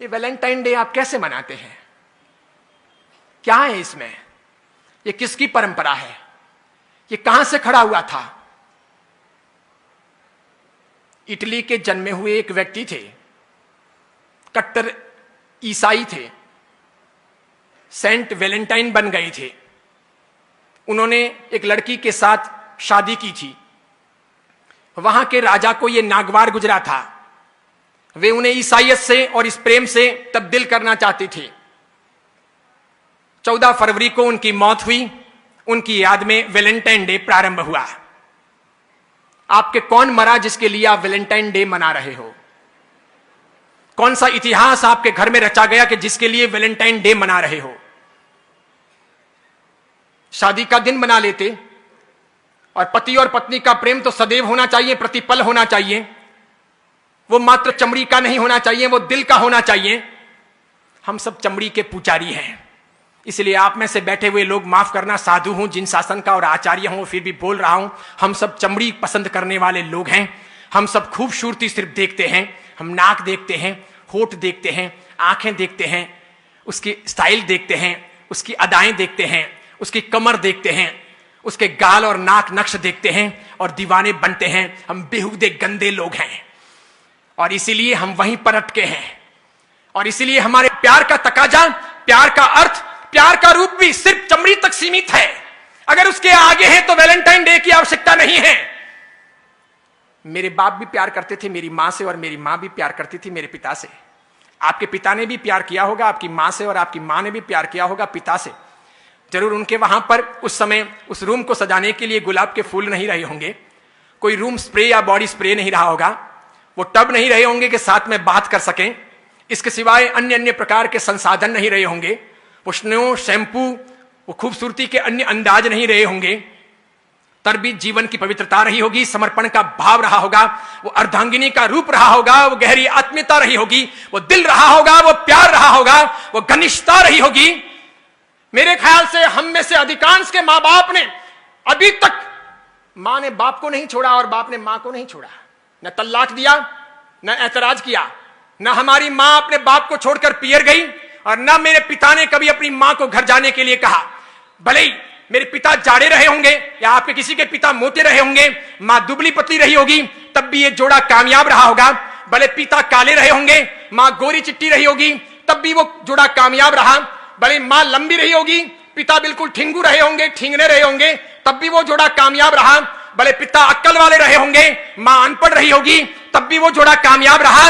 ये Valentine day आप कैसे मनाते हैं? क्या है इसमें? ये किसकी परंपरा है? ये कहां से खड़ा हुआ था? इटली के जन्मे हुए एक व्यक्ति थे, कट्टर ईसाई थे, सेंट वैलेंटाइन बन गए थे। उन्होंने एक लड़की के साथ शादी की थी। वहां के राजा को यह नागवार गुजरा था। वे उन्हें ईसाइयत से और इस प्रेम से तब्दील करना चाहते थे। 14 फरवरी को उनकी मौत हुई। उनकी याद में वैलेंटाइन डे प्रारंभ हुआ। आपके कौन मरा जिसके लिए आप वैलेंटाइन डे मना रहे हो? कौन सा इतिहास आपके घर में रचा गया कि जिसके लिए वैलेंटाइन डे मना रहे हो? शादी का दिन मना लेते। और पति और पत्नी का प्रेम तो सदैव होना चाहिए, प्रतिपल होना चाहिए। वो मात्र चमड़ी का नहीं होना चाहिए, वो दिल का होना चाहिए। हम सब चमड़ी के पुजारी हैं। इसलिए आप में से बैठे हुए लोग माफ करना, साधु हूं, जिन शासन का और आचार्य हूं, फिर भी बोल रहा हूं। हम सब चमड़ी पसंद करने वाले लोग हैं। हम सब खूबसूरती सिर्फ देखते हैं। हम नाक देखते हैं, होठ देखते हैं, आंखें देखते हैं, उसकी स्टाइल देखते हैं, उसकी अदाएं देखते हैं, उसकी कमर देखते हैं, उसके गाल और नाक नक्श देखते हैं और दीवाने बनते हैं। हम बेहुदे गंदे लोग हैं और इसीलिए हम वहीं पर अटके हैं। और इसीलिए हमारे प्यार का तकाजा, प्यार का अर्थ, प्यार का रूप भी सिर्फ चमड़ी तक सीमित है। अगर उसके आगे है तो वैलेंटाइन डे की आवश्यकता नहीं है। मेरे बाप भी प्यार करते थे मेरी मां से, और मेरी मां भी प्यार करती थी मेरे पिता से। आपके पिता ने भी प्यार किया होगा आपकी मां से, और आपकी मां ने भी प्यार किया होगा पिता से। जरूर उनके वहां पर उस समय उस रूम को सजाने के लिए गुलाब के फूल नहीं रहे होंगे, कोई रूम स्प्रे या बॉडी स्प्रे नहीं रहा होगा, वो टब नहीं रहे होंगे कि साथ में बात कर सकें। इसके सिवाय अन्य अन्य प्रकार के संसाधन नहीं रहे होंगे, वो स्नो, शैम्पू, वो खूबसूरती के अन्य अंदाज नहीं रहे होंगे। तरबीज जीवन की पवित्रता रही होगी, समर्पण का भाव रहा होगा, वो अर्धांगिनी का रूप रहा होगा, वो गहरी आत्मीयता रही होगी, वो दिल रहा होगा, वो प्यार रहा होगा, वो घनिष्ठता रही होगी। मेरे ख्याल से हम में से अधिकांश के मां बाप ने अभी तक, मां ने बाप को नहीं छोड़ा और बाप ने मां को नहीं छोड़ा। न तल्लाक दिया, न ऐतराज किया। न हमारी मां अपने बाप को छोड़कर पियर गई, और न मेरे पिता ने कभी अपनी मां को घर जाने के लिए कहा। भले ही मेरे पिता जाड़े रहे होंगे या आपके किसी के पिता मोटे रहे होंगे, मां दुबली पतली रही होगी, तब भी ये जोड़ा कामयाब रहा होगा। भले पिता काले रहे होंगे, मां गोरी चिट्टी रही होगी, तब भी वो जोड़ा कामयाब रहा। भले मां लंबी रही होगी, पिता बिल्कुल ठिंगू रहे होंगे, ठिंगने रहे होंगे, तब भी वो जोड़ा कामयाब रहा। भले पिता अक्कल वाले रहे होंगे, मां अनपढ़ रही होगी, तब भी वो जोड़ा कामयाब रहा।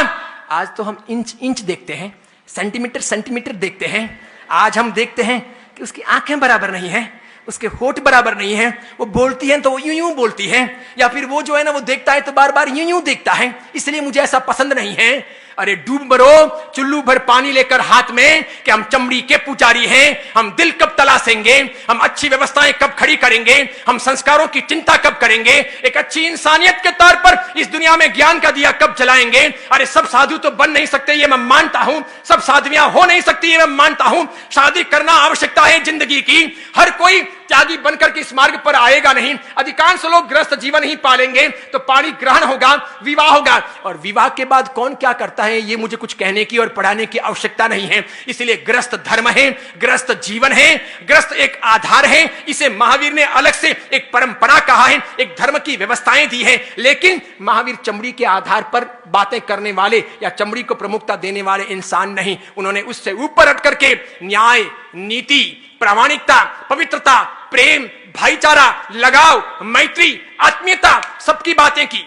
आज तो हम इंच इंच देखते हैं, सेंटीमीटर सेंटीमीटर देखते हैं। आज हम देखते हैं कि उसकी आंखें बराबर नहीं है, उसके होठ बराबर नहीं है, वो बोलती है तो वो यूं यूं बोलती है, या फिर वो जो है ना वो देखता है तो बार बार यूं यूं देखता है, इसलिए मुझे ऐसा पसंद नहीं है। अरे डूब मरो चुल्लू भर पानी लेकर हाथ में कि हम चमड़ी के पुजारी हैं। हम दिल कब तलाशेंगे, हम अच्छी व्यवस्थाएं कब खड़ी करेंगे, हम संस्कारों की चिंता कब करेंगे, एक अच्छी इंसानियत के तौर पर इस दुनिया में ज्ञान का दिया कब जलाएंगे। अरे सब साधु तो बन नहीं सकते, ये मैं मानता हूं। सब साधवियां हो नहीं सकती, ये मैं मानता हूं। शादी करना आवश्यकता है जिंदगी की। हर कोई त्यागी बनकर के इस मार्ग पर आएगा नहीं। अधिकांश लोग गृहस्थ जीवन ही पालेंगे तो पाणी ग्रहण होगा, विवाह होगा, और विवाह के बाद कौन क्या करता है ये मुझे कुछ कहने की और पढ़ाने की आवश्यकता नहीं है। इसलिए गृहस्थ धर्म है, गृहस्थ जीवन है, गृहस्थ एक आधार है। इसे महावीर ने अलग से एक परंपरा कहा है, एक धर्म की व्यवस्थाएं दी है। लेकिन महावीर चमड़ी के आधार पर बातें करने वाले या चमड़ी को प्रमुखता देने वाले इंसान नहीं। उन्होंने उससे ऊपर हट करके न्याय, नीति, प्रामाणिकता, पवित्रता, प्रेम, भाईचारा, लगाव, मैत्री, आत्मीयता, सबकी बातें की।